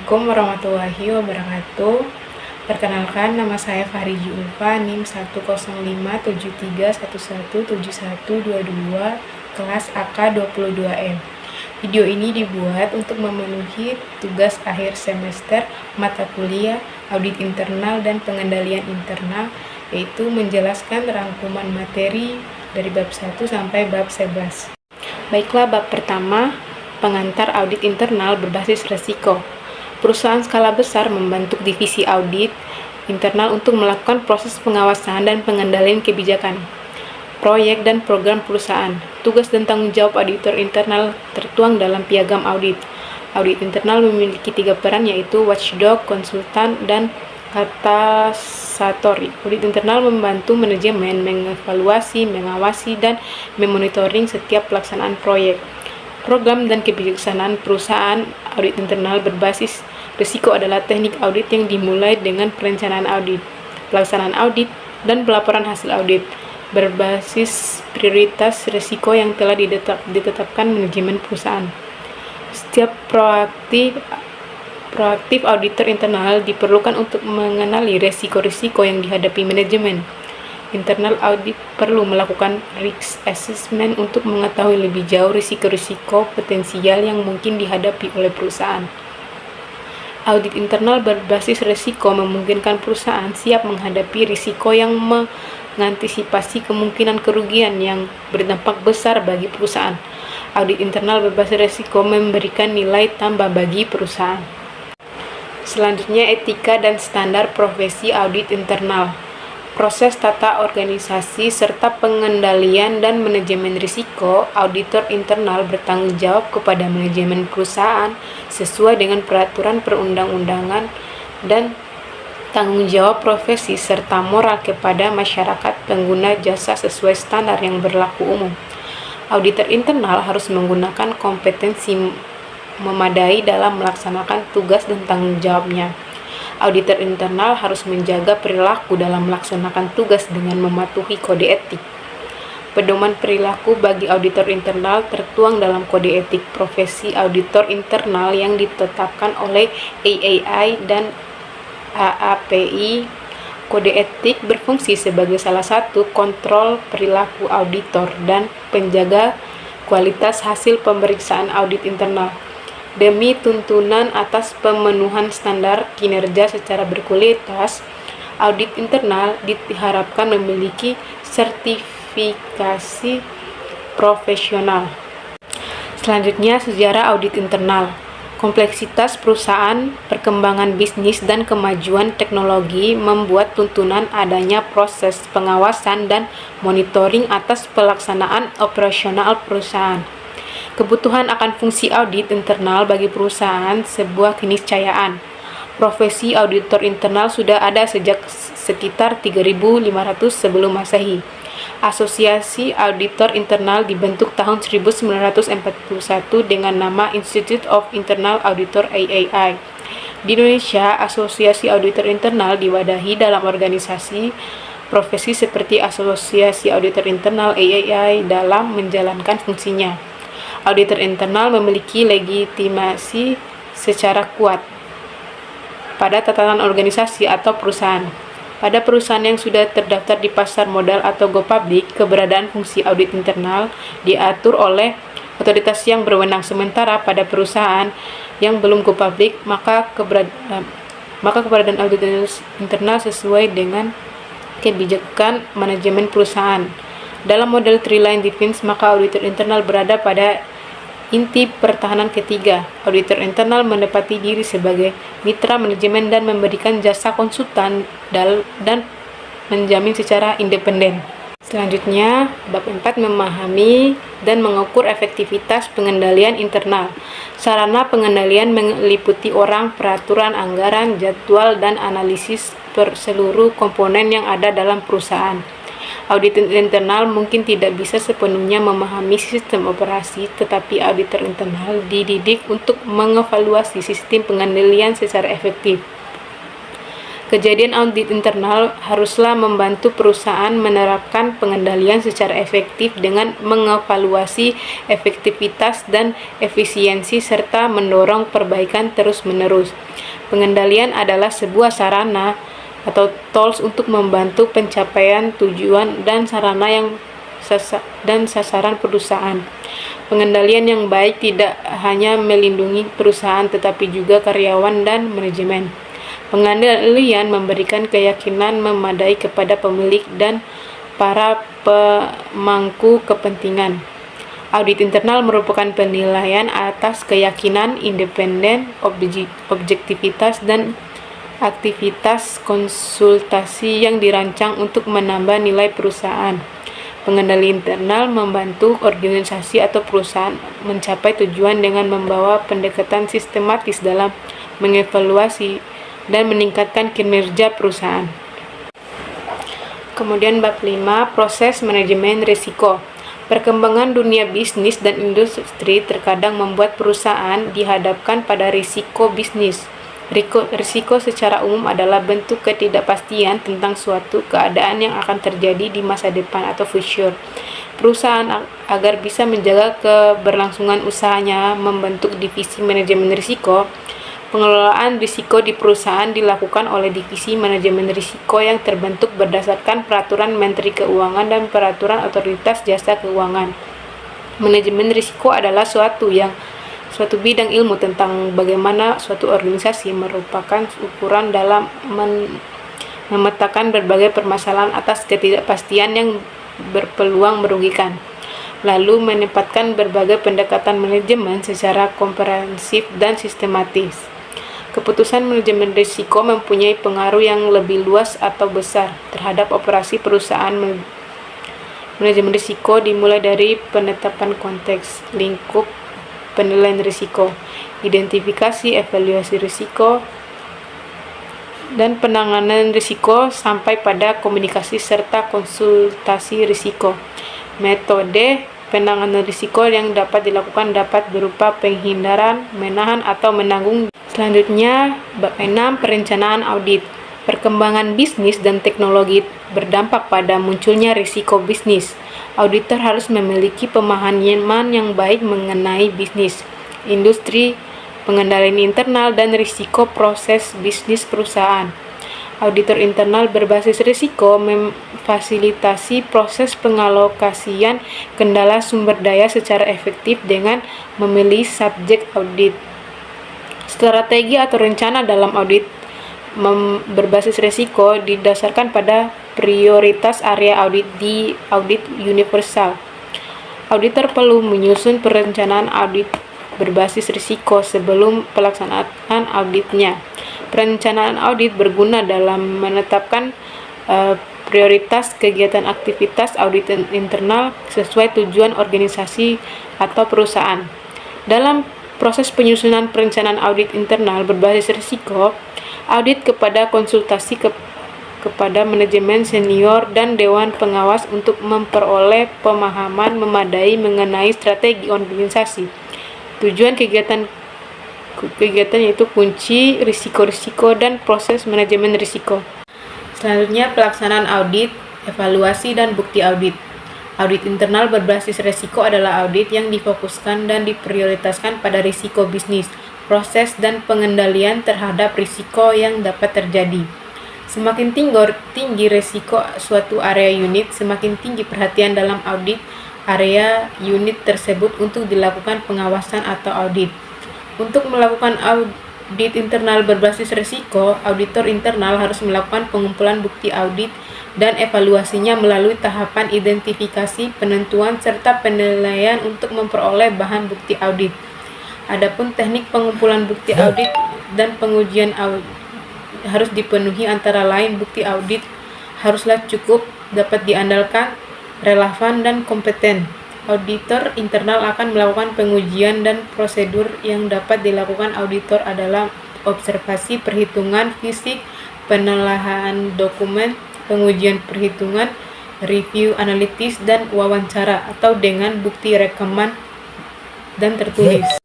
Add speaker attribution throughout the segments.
Speaker 1: Assalamualaikum warahmatullahi wabarakatuh. Perkenalkan, nama saya Fariji Ulfa, NIM 1057311717122, kelas AK22M. Video ini dibuat untuk memenuhi tugas akhir semester mata kuliah audit internal dan pengendalian internal, yaitu menjelaskan rangkuman materi dari bab 1 sampai bab 11. Baiklah, bab pertama, pengantar audit internal berbasis resiko. Perusahaan skala besar membentuk divisi audit internal untuk melakukan proses pengawasan dan pengendalian kebijakan, proyek dan program perusahaan. Tugas dan tanggung jawab auditor internal tertuang dalam piagam audit. Audit internal memiliki 3 peran, yaitu watchdog, konsultan, dan katasatori. Audit internal membantu manajemen mengevaluasi, mengawasi, dan memonitoring setiap pelaksanaan proyek, program, dan kebijaksanaan perusahaan. Audit internal berbasis risiko adalah teknik audit yang dimulai dengan perencanaan audit, pelaksanaan audit, dan pelaporan hasil audit berbasis prioritas risiko yang telah ditetapkan manajemen perusahaan. Setiap proaktif auditor internal diperlukan untuk mengenali risiko-risiko yang dihadapi manajemen. Internal audit perlu melakukan risk assessment untuk mengetahui lebih jauh risiko-risiko potensial yang mungkin dihadapi oleh perusahaan. Audit internal berbasis risiko memungkinkan perusahaan siap menghadapi risiko yang mengantisipasi kemungkinan kerugian yang berdampak besar bagi perusahaan. Audit internal berbasis risiko memberikan nilai tambah bagi perusahaan. Selanjutnya, etika dan standar profesi audit internal. Proses tata organisasi serta pengendalian dan manajemen risiko, auditor internal bertanggung jawab kepada manajemen perusahaan sesuai dengan peraturan perundang-undangan dan tanggung jawab profesi serta moral kepada masyarakat pengguna jasa sesuai standar yang berlaku umum. Auditor internal harus menggunakan kompetensi memadai dalam melaksanakan tugas dan tanggung jawabnya. Auditor internal harus menjaga perilaku dalam melaksanakan tugas dengan mematuhi kode etik. Pedoman perilaku bagi auditor internal tertuang dalam kode etik profesi auditor internal yang ditetapkan oleh AAI dan AAPI. Kode etik berfungsi sebagai salah satu kontrol perilaku auditor dan penjaga kualitas hasil pemeriksaan audit internal. Demi tuntunan atas pemenuhan standar kinerja secara berkualitas, audit internal diharapkan memiliki sertifikasi profesional. Selanjutnya, sejarah audit internal. Kompleksitas perusahaan, perkembangan bisnis, dan kemajuan teknologi membuat tuntunan adanya proses pengawasan dan monitoring atas pelaksanaan operasional perusahaan. Kebutuhan akan fungsi audit internal bagi perusahaan sebuah keniscayaan. Profesi auditor internal sudah ada sejak sekitar 3.500 sebelum Masehi. Asosiasi Auditor Internal dibentuk tahun 1941 dengan nama Institute of Internal Auditor AAI. Di Indonesia, Asosiasi Auditor Internal diwadahi dalam organisasi profesi seperti Asosiasi Auditor Internal AAI dalam menjalankan fungsinya. Auditor internal memiliki legitimasi secara kuat pada tatanan organisasi atau perusahaan. Pada perusahaan yang sudah terdaftar di pasar modal atau go public, keberadaan fungsi audit internal diatur oleh otoritas yang berwenang. Sementara pada perusahaan yang belum go public, maka keberadaan audit internal sesuai dengan kebijakan manajemen perusahaan. Dalam model Three Line Defense, maka auditor internal berada pada inti pertahanan ketiga. Auditor internal mendapati diri sebagai mitra manajemen dan memberikan jasa konsultan dan menjamin secara independen. Selanjutnya, bab 4, memahami dan mengukur efektivitas pengendalian internal. Sarana pengendalian meliputi orang, peraturan, anggaran, jadwal, dan analisis seluruh komponen yang ada dalam perusahaan. Auditor internal mungkin tidak bisa sepenuhnya memahami sistem operasi, tetapi auditor internal dididik untuk mengevaluasi sistem pengendalian secara efektif. Kejadian audit internal haruslah membantu perusahaan menerapkan pengendalian secara efektif dengan mengevaluasi efektivitas dan efisiensi serta mendorong perbaikan terus-menerus. Pengendalian adalah sebuah sarana atau tools untuk membantu pencapaian tujuan dan sasaran perusahaan. Pengendalian yang baik tidak hanya melindungi perusahaan tetapi juga karyawan dan manajemen. Pengendalian memberikan keyakinan memadai kepada pemilik dan para pemangku kepentingan. Audit internal merupakan penilaian atas keyakinan, independen, objektivitas, dan aktivitas konsultasi yang dirancang untuk menambah nilai perusahaan. Pengendali internal membantu organisasi atau perusahaan mencapai tujuan dengan membawa pendekatan sistematis dalam mengevaluasi dan meningkatkan kinerja perusahaan. Kemudian bab 5, proses manajemen risiko. Perkembangan dunia bisnis dan industri terkadang membuat perusahaan dihadapkan pada risiko bisnis. Risiko secara umum adalah bentuk ketidakpastian tentang suatu keadaan yang akan terjadi di masa depan atau future. Perusahaan agar bisa menjaga keberlangsungan usahanya membentuk divisi manajemen risiko. Pengelolaan risiko di perusahaan dilakukan oleh divisi manajemen risiko yang terbentuk berdasarkan peraturan Menteri Keuangan dan peraturan Otoritas Jasa Keuangan. Manajemen risiko adalah suatu bidang ilmu tentang bagaimana suatu organisasi merupakan ukuran dalam memetakan berbagai permasalahan atas ketidakpastian yang berpeluang merugikan, lalu menempatkan berbagai pendekatan manajemen secara komprehensif dan sistematis. Keputusan manajemen risiko mempunyai pengaruh yang lebih luas atau besar terhadap operasi perusahaan. Manajemen risiko dimulai dari penetapan konteks, lingkup penilaian risiko, identifikasi, evaluasi risiko, dan penanganan risiko sampai pada komunikasi serta konsultasi risiko. Metode penanganan risiko yang dapat dilakukan dapat berupa penghindaran, menahan, atau menanggung. Selanjutnya, bab 6, perencanaan audit. Perkembangan bisnis dan teknologi berdampak pada munculnya risiko bisnis. Auditor harus memiliki pemahaman yang baik mengenai bisnis, industri, pengendalian internal, dan risiko proses bisnis perusahaan. Auditor internal berbasis risiko memfasilitasi proses pengalokasian kendala sumber daya secara efektif dengan memilih subjek audit. Strategi atau rencana dalam audit berbasis risiko didasarkan pada prioritas area audit di audit universal. Auditor perlu menyusun perencanaan audit berbasis risiko sebelum pelaksanaan auditnya. Perencanaan audit berguna dalam menetapkan prioritas kegiatan aktivitas audit internal sesuai tujuan organisasi atau perusahaan. Dalam proses penyusunan perencanaan audit internal berbasis risiko, audit kepada konsultasi kepada manajemen senior dan dewan pengawas untuk memperoleh pemahaman memadai mengenai strategi organisasi. Tujuan kegiatan yaitu kunci, risiko-risiko, dan proses manajemen risiko. Selanjutnya, pelaksanaan audit, evaluasi, dan bukti audit. Audit internal berbasis risiko adalah audit yang difokuskan dan diprioritaskan pada risiko bisnis, proses, dan pengendalian terhadap risiko yang dapat terjadi. Semakin tinggi risiko suatu area unit, semakin tinggi perhatian dalam audit area unit tersebut untuk dilakukan pengawasan atau audit. Untuk melakukan audit internal berbasis risiko, auditor internal harus melakukan pengumpulan bukti audit dan evaluasinya melalui tahapan identifikasi, penentuan, serta penilaian untuk memperoleh bahan bukti audit. Adapun teknik pengumpulan bukti audit dan pengujian audit harus dipenuhi, antara lain bukti audit haruslah cukup, dapat diandalkan, relevan, dan kompeten. Auditor internal akan melakukan pengujian dan prosedur yang dapat dilakukan auditor adalah observasi, perhitungan fisik, penelaahan dokumen, pengujian perhitungan, review analitis, dan wawancara atau dengan bukti rekaman dan tertulis.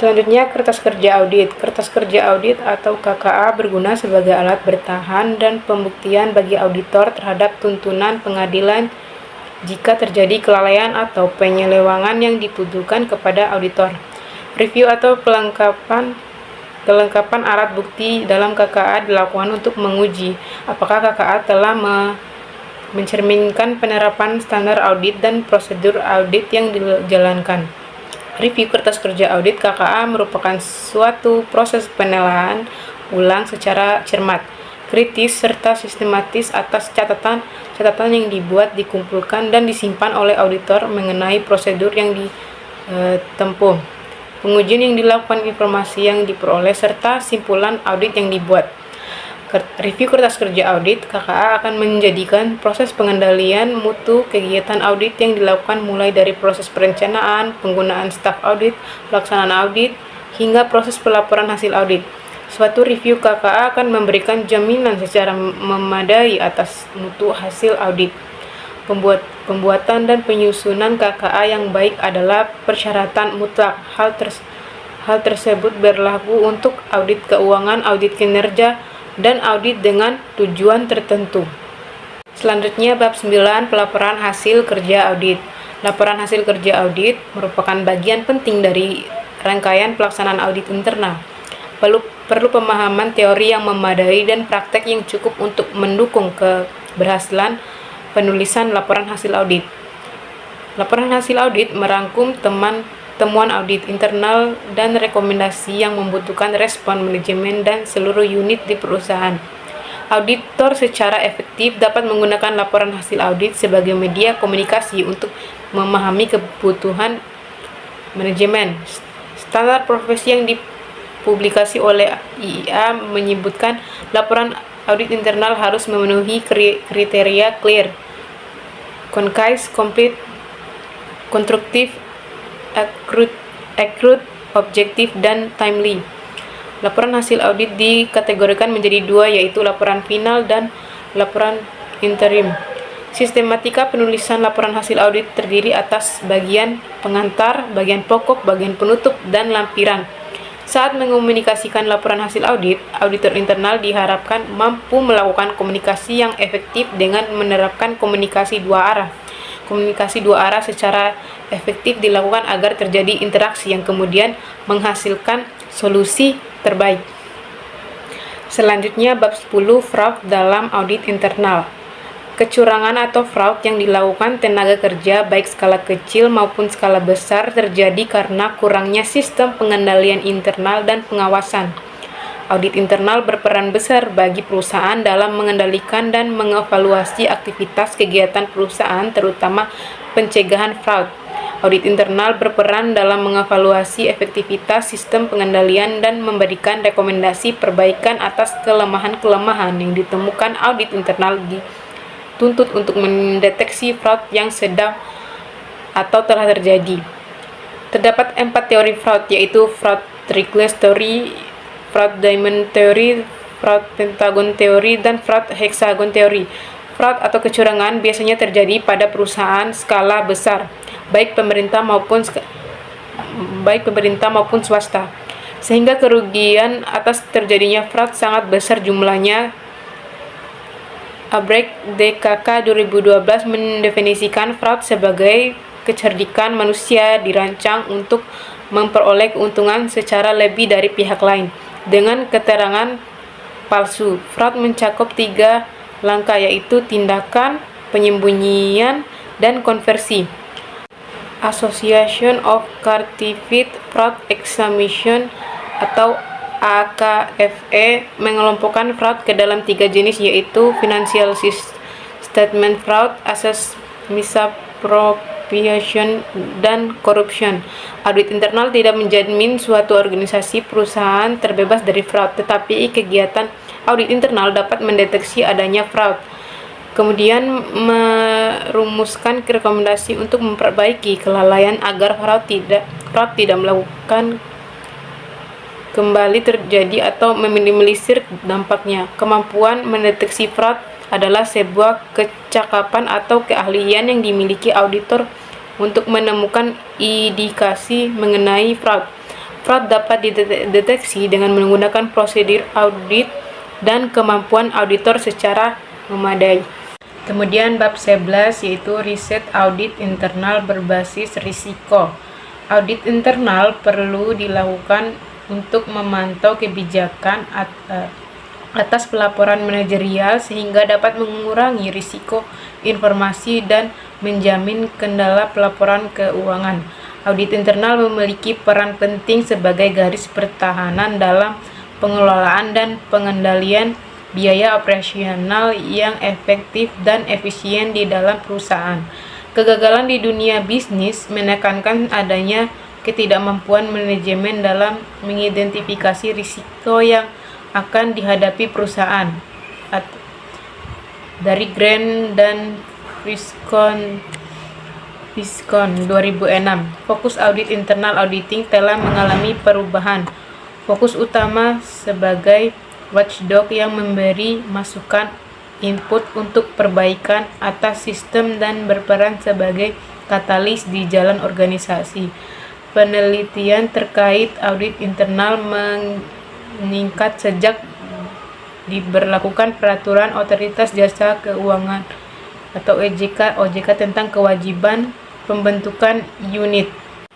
Speaker 1: Selanjutnya, kertas kerja audit. Kertas kerja audit atau KKA berguna sebagai alat bertahan dan pembuktian bagi auditor terhadap tuntunan pengadilan jika terjadi kelalaian atau penyelewengan yang dituduhkan kepada auditor. Review atau kelengkapan alat bukti dalam KKA dilakukan untuk menguji apakah KKA telah mencerminkan penerapan standar audit dan prosedur audit yang dijalankan. Review kertas kerja audit KKA merupakan suatu proses penilaian ulang secara cermat, kritis, serta sistematis atas catatan yang dibuat, dikumpulkan, dan disimpan oleh auditor mengenai prosedur yang ditempuh, pengujian yang dilakukan, informasi yang diperoleh, serta simpulan audit yang dibuat. Review kertas kerja audit KKA akan menjadikan proses pengendalian mutu kegiatan audit yang dilakukan mulai dari proses perencanaan, penggunaan staf audit, pelaksanaan audit, hingga proses pelaporan hasil audit. Suatu review KKA akan memberikan jaminan secara memadai atas mutu hasil audit. Pembuatan dan penyusunan KKA yang baik adalah persyaratan mutlak. Hal tersebut berlaku untuk audit keuangan, audit kinerja, dan audit dengan tujuan tertentu. Selanjutnya, bab 9, pelaporan hasil kerja audit. Laporan hasil kerja audit merupakan bagian penting dari rangkaian pelaksanaan audit internal. Perlu pemahaman teori yang memadai dan praktek yang cukup untuk mendukung keberhasilan penulisan laporan hasil audit. Laporan hasil audit merangkum temuan audit internal dan rekomendasi yang membutuhkan respon manajemen dan seluruh unit di perusahaan. Auditor secara efektif dapat menggunakan laporan hasil audit sebagai media komunikasi untuk memahami kebutuhan manajemen. Standar profesi yang dipublikasi oleh IIA menyebutkan laporan audit internal harus memenuhi kriteria clear, concise, complete, konstruktif, accurate, objektif, dan timely. Laporan hasil audit dikategorikan menjadi dua, yaitu laporan final dan laporan interim. Sistematika penulisan laporan hasil audit terdiri atas bagian pengantar, bagian pokok, bagian penutup, dan lampiran. Saat mengomunikasikan laporan hasil audit, auditor internal diharapkan mampu melakukan komunikasi yang efektif dengan menerapkan komunikasi dua arah. Komunikasi dua arah secara efektif dilakukan agar terjadi interaksi yang kemudian menghasilkan solusi terbaik. Selanjutnya, bab 10, fraud dalam audit internal. Kecurangan atau fraud yang dilakukan tenaga kerja baik skala kecil maupun skala besar terjadi karena kurangnya sistem pengendalian internal dan pengawasan. Audit internal berperan besar bagi perusahaan dalam mengendalikan dan mengevaluasi aktivitas kegiatan perusahaan, terutama pencegahan fraud. Audit internal berperan dalam mengevaluasi efektivitas sistem pengendalian dan memberikan rekomendasi perbaikan atas kelemahan-kelemahan yang ditemukan. Audit internal dituntut untuk mendeteksi fraud yang sedang atau telah terjadi. Terdapat 4 teori fraud, yaitu fraud triangle theory, fraud diamond theory, fraud pentagon theory, dan fraud hexagon theory. Fraud atau kecurangan biasanya terjadi pada perusahaan skala besar, baik pemerintah maupun swasta, sehingga kerugian atas terjadinya fraud sangat besar jumlahnya. Albrecht DKK 2012 mendefinisikan fraud sebagai kecerdikan manusia dirancang untuk memperoleh keuntungan secara lebih dari pihak lain dengan keterangan palsu. Fraud mencakup 3 langkah, yaitu tindakan, penyembunyian, dan konversi. Association of Certified Fraud Examination atau AKFE mengelompokkan fraud ke dalam 3 jenis, yaitu financial statement fraud, asset misappropriation, dan corruption. Audit internal tidak menjamin suatu organisasi perusahaan terbebas dari fraud, tetapi kegiatan audit internal dapat mendeteksi adanya fraud, kemudian merumuskan rekomendasi untuk memperbaiki kelalaian agar fraud tidak melakukan kembali terjadi atau meminimalisir dampaknya. Kemampuan mendeteksi fraud adalah sebuah kecakapan atau keahlian yang dimiliki auditor untuk menemukan indikasi mengenai fraud. Fraud dapat dideteksi dengan menggunakan prosedur audit dan kemampuan auditor secara memadai. Kemudian bab 11 yaitu riset audit internal berbasis risiko. Audit internal perlu dilakukan untuk memantau kebijakan atas pelaporan manajerial sehingga dapat mengurangi risiko informasi dan menjamin kendala pelaporan keuangan. Audit internal memiliki peran penting sebagai garis pertahanan dalam pengelolaan dan pengendalian biaya operasional yang efektif dan efisien di dalam perusahaan. Kegagalan di dunia bisnis menekankan adanya ketidakmampuan manajemen dalam mengidentifikasi risiko yang akan dihadapi perusahaan. Dari Grant dan Viscon 2006, fokus audit internal auditing telah mengalami perubahan. Fokus utama sebagai watchdog yang memberi masukan input untuk perbaikan atas sistem dan berperan sebagai katalis di jalan organisasi. Penelitian terkait audit internal meningkat sejak diberlakukan peraturan Otoritas Jasa Keuangan atau OJK tentang kewajiban pembentukan unit.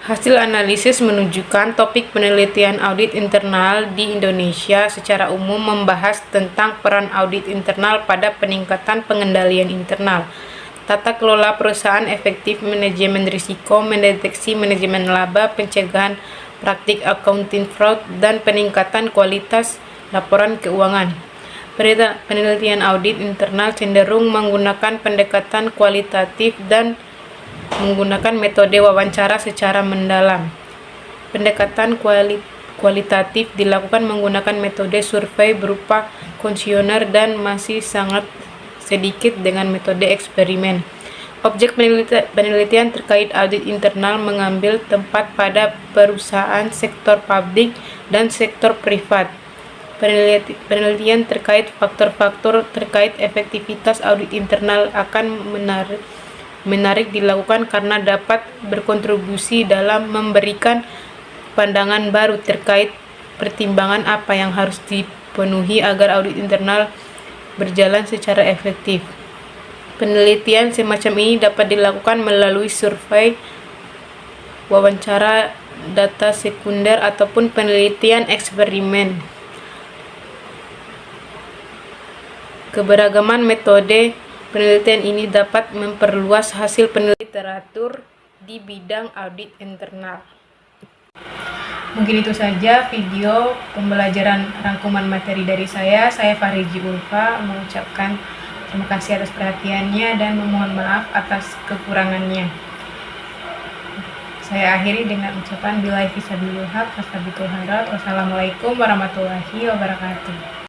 Speaker 1: Hasil analisis menunjukkan topik penelitian audit internal di Indonesia secara umum membahas tentang peran audit internal pada peningkatan pengendalian internal, tata kelola perusahaan efektif, manajemen risiko, mendeteksi manajemen laba, pencegahan praktik accounting fraud, dan peningkatan kualitas laporan keuangan. Penelitian audit internal cenderung menggunakan pendekatan kualitatif dan menggunakan metode wawancara secara mendalam. Pendekatan kualitatif dilakukan menggunakan metode survei berupa kuesioner dan masih sangat sedikit dengan metode eksperimen. Objek penelitian terkait audit internal mengambil tempat pada perusahaan sektor publik dan sektor privat. Penelitian terkait faktor-faktor terkait efektivitas audit internal akan menarik dilakukan karena dapat berkontribusi dalam memberikan pandangan baru terkait pertimbangan apa yang harus dipenuhi agar audit internal berjalan secara efektif. Penelitian semacam ini dapat dilakukan melalui survei, wawancara, data sekunder, ataupun penelitian eksperimen. Keberagaman metode penelitian ini dapat memperluas hasil penelitian literatur di bidang audit internal. Mungkin itu saja video pembelajaran rangkuman materi dari saya. Saya Fariji Ulfa mengucapkan terima kasih atas perhatiannya dan memohon maaf atas kekurangannya. Saya akhiri dengan ucapan billahi fisabilillah, wassalamualaikum warahmatullahi wabarakatuh.